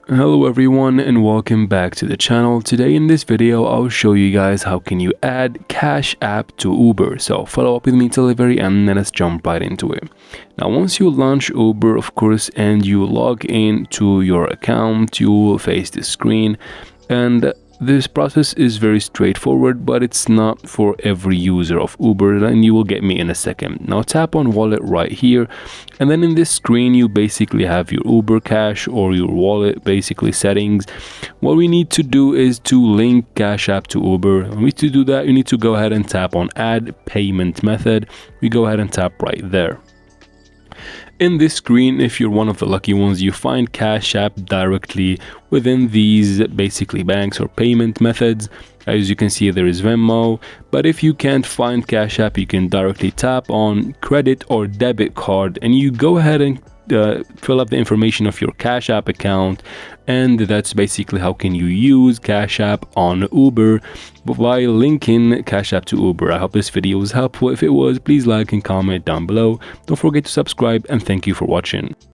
Hello everyone and welcome back to the channel. Today in this video I'll show you guys how can you add Cash App to Uber. So follow up with me till the very end and let's jump right into it. Now once you launch Uber, of course, and you log in to your account, you will face this screen, and this process is very straightforward, but it's not for every user of Uber, and you will get me in a second. Now tap on wallet right here, and then in this screen you basically have your Uber Cash or your wallet basically settings. What we need to do is to link Cash App to Uber. And to do that, you need to go ahead and tap on add payment method. We go ahead and tap right there. In this screen, if you're one of the lucky ones, you find Cash App directly within these basically banks or payment methods. As you can see, there is Venmo, but if you can't find Cash App, you can directly tap on credit or debit card and you go ahead and fill up the information of your Cash App account, and that's basically how can you use Cash App on Uber by linking Cash App to Uber. I hope this video was helpful. If it was, please like and comment down below. Don't forget to subscribe, and thank you for watching.